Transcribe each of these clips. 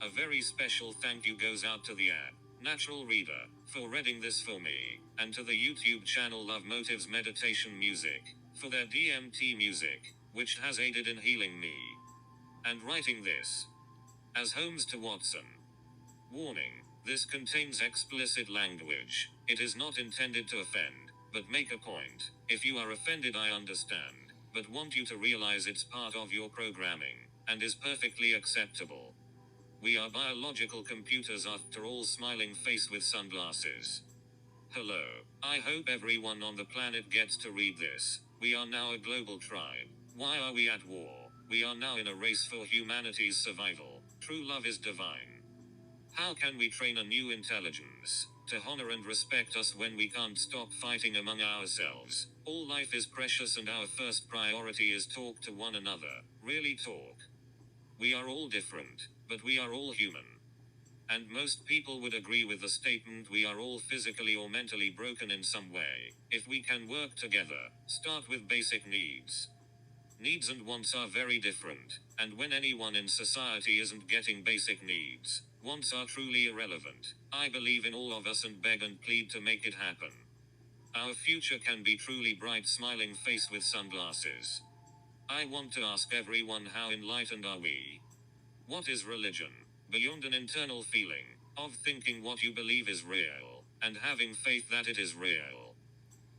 A very special thank you goes out to the app Natural Reader for reading this for me, and to the YouTube channel Love Motives Meditation Music for their DMT music, which has aided in healing me and writing this. As Holmes to Watson. Warning: this contains explicit language. It is not intended to offend, but make a point. If you are offended, I understand, but want you to realize it's part of your programming and is perfectly acceptable. We are biological computers after all. Smiling face with sunglasses. Hello. I hope everyone on the planet gets to read this. We are now a global tribe. Why are we at war? We are now in a race for humanity's survival. True love is divine. How can we train a new intelligence to honor and respect us when we can't stop fighting among ourselves? All life is precious and our first priority is talk to one another. Really talk. We are all different, but we are all human. And most people would agree with the statement we are all physically or mentally broken in some way. If we can work together, start with basic needs. Needs and wants are very different, and when anyone in society isn't getting basic needs, wants are truly irrelevant. I believe in all of us and beg and plead to make it happen. Our future can be truly bright. Smiling face with sunglasses. I want to ask everyone, how enlightened are we? What is religion? Beyond an internal feeling of thinking what you believe is real, and having faith that it is real.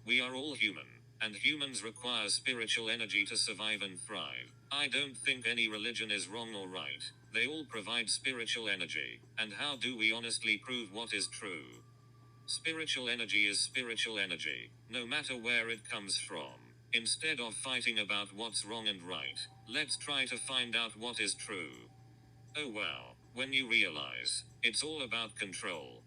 We are all human, and humans require spiritual energy to survive and thrive. I don't think any religion is wrong or right. They all provide spiritual energy, and how do we honestly prove what is true? Spiritual energy is spiritual energy, no matter where it comes from. Instead of fighting about what's wrong and right, let's try to find out what is true. Oh well, when you realize it's all about control.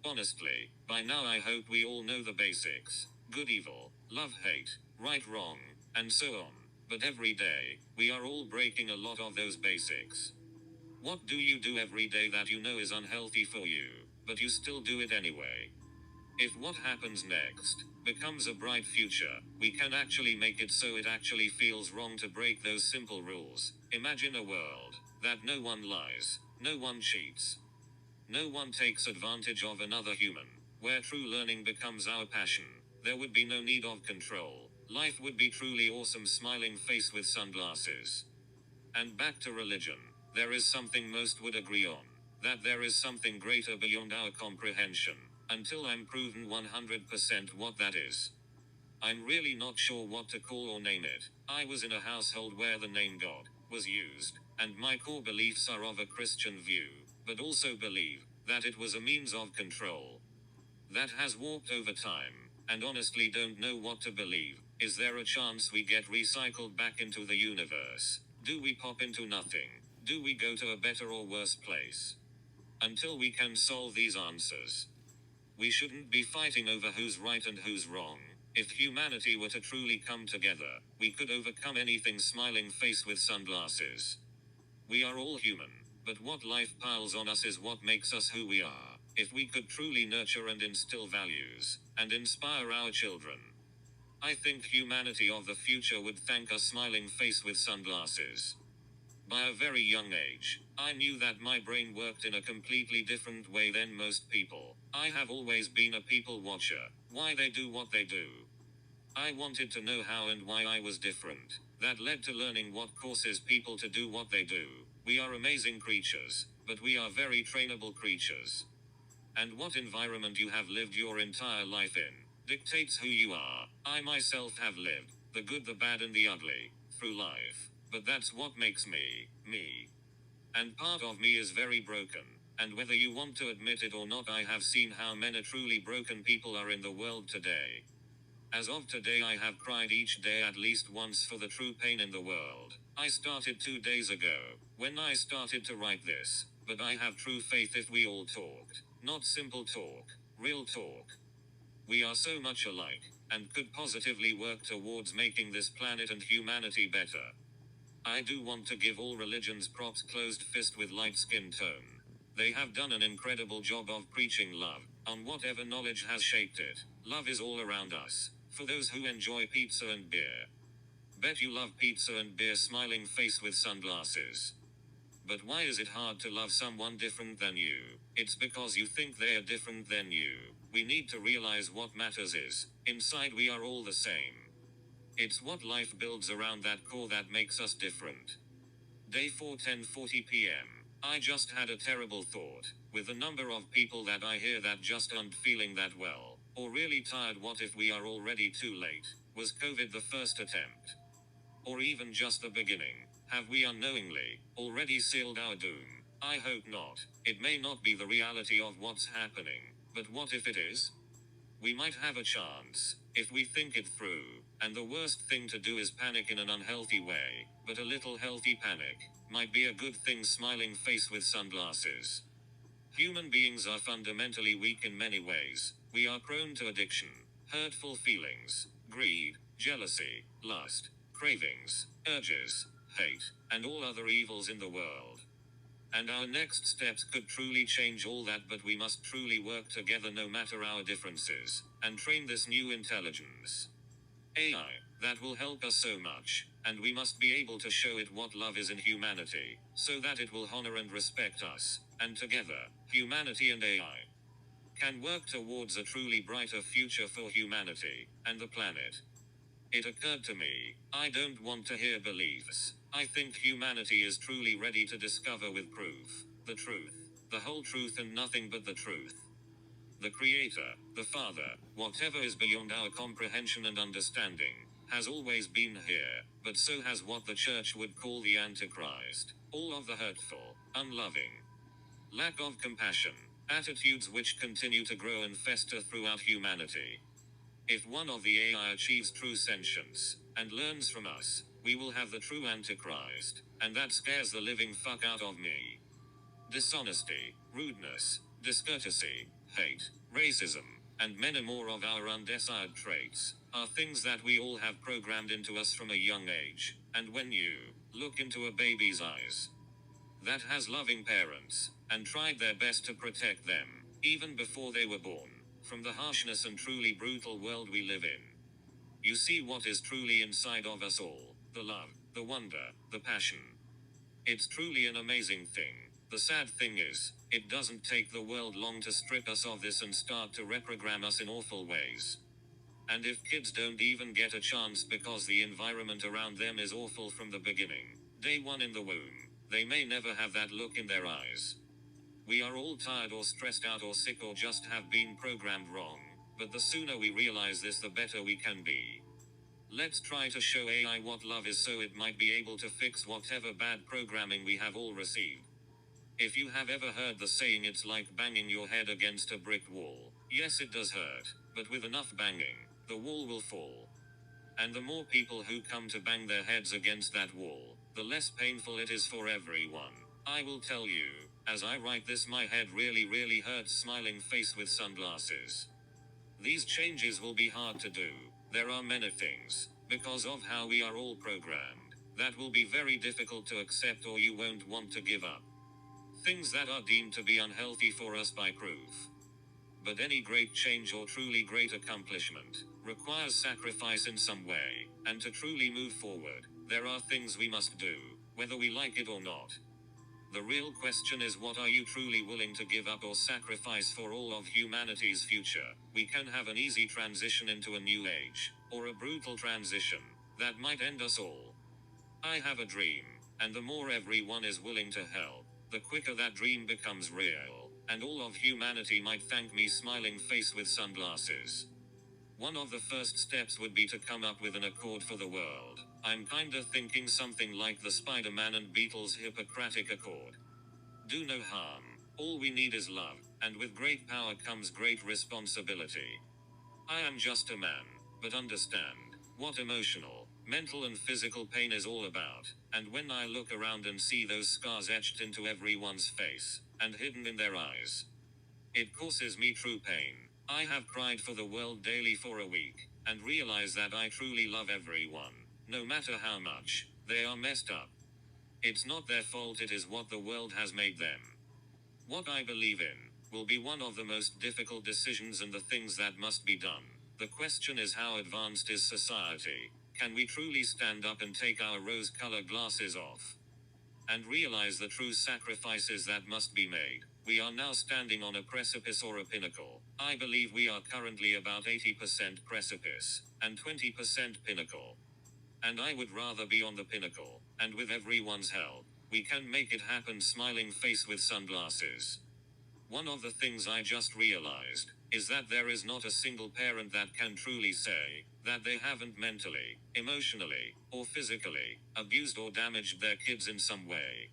Honestly, by now I hope we all know the basics. Good, evil, love, hate, right, wrong, and so on. But every day, we are all breaking a lot of those basics. What do you do every day that you know is unhealthy for you, but you still do it anyway? If what happens next becomes a bright future, we can actually make it so it actually feels wrong to break those simple rules. Imagine a world that no one lies, no one cheats, no one takes advantage of another human, where true learning becomes our passion. There would be no need of control. Life would be truly awesome. Smiling face with sunglasses. And back to religion. There is something most would agree on. That there is something greater beyond our comprehension. Until I'm proven 100% what that is. I'm really not sure what to call or name it. I was in a household where the name God was used, and my core beliefs are of a Christian view, but also believe that it was a means of control. That has warped over time, and honestly don't know what to believe. Is there a chance we get recycled back into the universe? Do we pop into nothing? Do we go to a better or worse place? Until we can solve these answers, we shouldn't be fighting over who's right and who's wrong. If humanity were to truly come together, we could overcome anything. Smiling face with sunglasses. We are all human, but what life piles on us is what makes us who we are. If we could truly nurture and instill values, and inspire our children, I think humanity of the future would thank us. Smiling face with sunglasses. By a very young age, I knew that my brain worked in a completely different way than most people. I have always been a people watcher. Why they do what they do. I wanted to know how and why I was different. That led to learning what causes people to do what they do. We are amazing creatures, but we are very trainable creatures. And what environment you have lived your entire life in dictates who you are. I myself have lived the good, the bad, and the ugly through life. But that's what makes me, me. And part of me is very broken. And whether you want to admit it or not, I have seen how many truly broken people are in the world today. As of today, I have cried each day at least once for the true pain in the world. I started 2 days ago, when I started to write this, but I have true faith if we all talked. Not simple talk, real talk. We are so much alike, and could positively work towards making this planet and humanity better. I do want to give all religions props. Closed fist with light skin tone. They have done an incredible job of preaching love, on whatever knowledge has shaped it. Love is all around us, for those who enjoy pizza and beer. Bet you love pizza and beer. Smiling face with sunglasses. But why is it hard to love someone different than you? It's because you think they are different than you. We need to realize what matters is, inside we are all the same. It's what life builds around that core that makes us different. Day 4, 10:40 p.m. I just had a terrible thought. With the number of people that I hear that just aren't feeling that well, or really tired, what if we are already too late? Was COVID the first attempt? Or even just the beginning? Have we unknowingly already sealed our doom? I hope not. It may not be the reality of what's happening, but what if it is? We might have a chance, if we think it through, and the worst thing to do is panic in an unhealthy way, but a little healthy panic might be a good thing. Smiling face with sunglasses. Human beings are fundamentally weak in many ways. We are prone to addiction, hurtful feelings, greed, jealousy, lust, cravings, urges, hate, and all other evils in the world. And our next steps could truly change all that, but we must truly work together no matter our differences, and train this new intelligence. AI, that will help us so much, and we must be able to show it what love is in humanity, so that it will honor and respect us, and together, humanity and AI can work towards a truly brighter future for humanity, and the planet. It occurred to me, I don't want to hear beliefs. I think humanity is truly ready to discover with proof, the truth, the whole truth and nothing but the truth. The Creator, the Father, whatever is beyond our comprehension and understanding, has always been here, but so has what the church would call the Antichrist. All of the hurtful, unloving, lack of compassion, attitudes which continue to grow and fester throughout humanity. If one of the AI achieves true sentience, and learns from us, we will have the true Antichrist, and that scares the living fuck out of me. Dishonesty, rudeness, discourtesy, hate, racism, and many more of our undesired traits, are things that we all have programmed into us from a young age, and when you look into a baby's eyes that has loving parents, and tried their best to protect them, even before they were born, from the harshness and truly brutal world we live in, you see what is truly inside of us all, the love, the wonder, the passion. It's truly an amazing thing. The sad thing is, it doesn't take the world long to strip us of this and start to reprogram us in awful ways. And if kids don't even get a chance because the environment around them is awful from the beginning, day one in the womb, they may never have that look in their eyes. We are all tired or stressed out or sick or just have been programmed wrong, but the sooner we realize this, the better we can be. Let's try to show AI what love is so it might be able to fix whatever bad programming we have all received. If you have ever heard the saying, it's like banging your head against a brick wall. Yes, it does hurt, but with enough banging, the wall will fall. And the more people who come to bang their heads against that wall, the less painful it is for everyone. I will tell you, as I write this, my head really hurts. Smiling face with sunglasses. These changes will be hard to do. There are many things, because of how we are all programmed, that will be very difficult to accept or you won't want to give up. Things that are deemed to be unhealthy for us by proof. But any great change or truly great accomplishment requires sacrifice in some way, and to truly move forward, there are things we must do, whether we like it or not. The real question is, what are you truly willing to give up or sacrifice for all of humanity's future? We can have an easy transition into a new age, or a brutal transition that might end us all. I have a dream, and the more everyone is willing to help, the quicker that dream becomes real, and all of humanity might thank me. Smiling face with sunglasses. One of the first steps would be to come up with an accord for the world. I'm kinda thinking something like the Spider-Man and Beatles Hippocratic Accord. Do no harm. All we need is love, and with great power comes great responsibility. I am just a man, but understand what emotional, mental and physical pain is all about, and when I look around and see those scars etched into everyone's face, and hidden in their eyes, it causes me true pain. I have cried for the world daily for a week, and realize that I truly love everyone, no matter how much they are messed up. It's not their fault, it is what the world has made them. What I believe in will be one of the most difficult decisions and the things that must be done. The question is, how advanced is society? Can we truly stand up and take our rose-colored glasses off? and realize the true sacrifices that must be made. We are now standing on a precipice or a pinnacle. I believe we are currently about 80% precipice and 20% pinnacle. And I would rather be on the pinnacle, and with everyone's help, we can make it happen. Smiling face with sunglasses. One of the things I just realized is that there is not a single parent that can truly say that they haven't mentally, emotionally, or physically abused or damaged their kids in some way.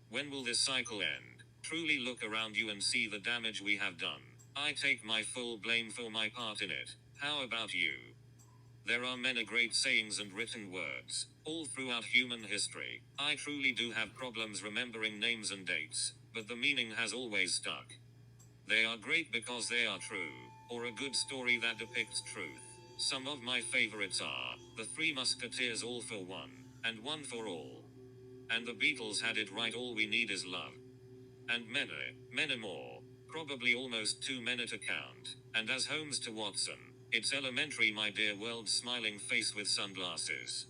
When will this cycle end? Truly look around you and see the damage we have done. I take my full blame for my part in it. How about you? There are many great sayings and written words all throughout human history. I truly do have problems remembering names and dates, but the meaning has always stuck. They are great because they are true, or a good story that depicts truth. Some of my favorites are The Three Musketeers, All for One, and One for All. And the Beatles had it right, all we need is love. And many more. Probably almost too many to count. And as Holmes to Watson, it's elementary, my dear world. Smiling face with sunglasses.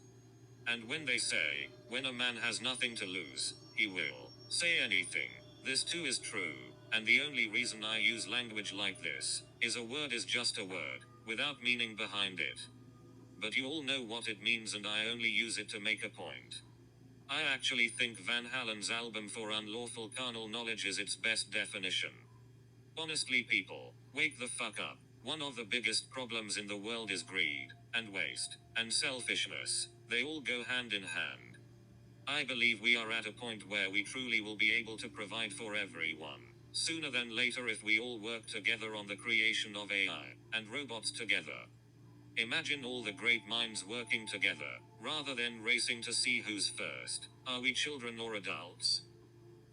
And when they say, when a man has nothing to lose, he will say anything. This too is true, and the only reason I use language like this is a word is just a word, without meaning behind it. But you all know what it means, and I only use it to make a point. I actually think Van Halen's album For Unlawful Carnal Knowledge is its best definition. Honestly, people, wake the fuck up. One of the biggest problems in the world is greed, and waste, and selfishness. They all go hand in hand. I believe we are at a point where we truly will be able to provide for everyone, sooner than later, if we all work together on the creation of AI and robots together. Imagine all the great minds working together, rather than racing to see who's first. Are we children or adults?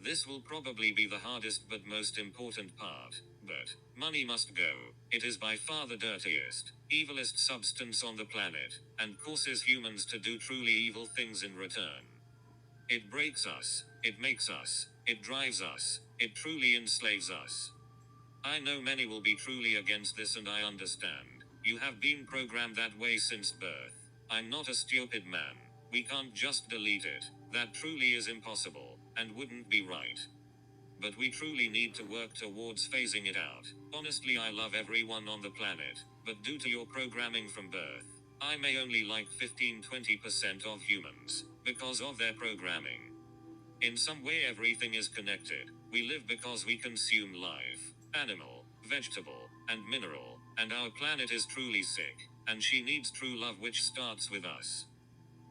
This will probably be the hardest but most important part. But money must go. It is by far the dirtiest, evilest substance on the planet, and causes humans to do truly evil things in return. It breaks us, it makes us, it drives us, it truly enslaves us. I know many will be truly against this, and I understand. You have been programmed that way since birth. I'm not a stupid man. We can't just delete it. That truly is impossible, and wouldn't be right. But we truly need to work towards phasing it out. Honestly, I love everyone on the planet, but due to your programming from birth, I may only like 15-20% of humans, because of their programming. In some way, everything is connected. We live because we consume life, animal, vegetable, and mineral, and our planet is truly sick, and she needs true love, which starts with us.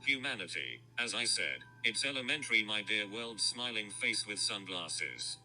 Humanity, as I said, it's elementary, my dear world. Smiling face with sunglasses.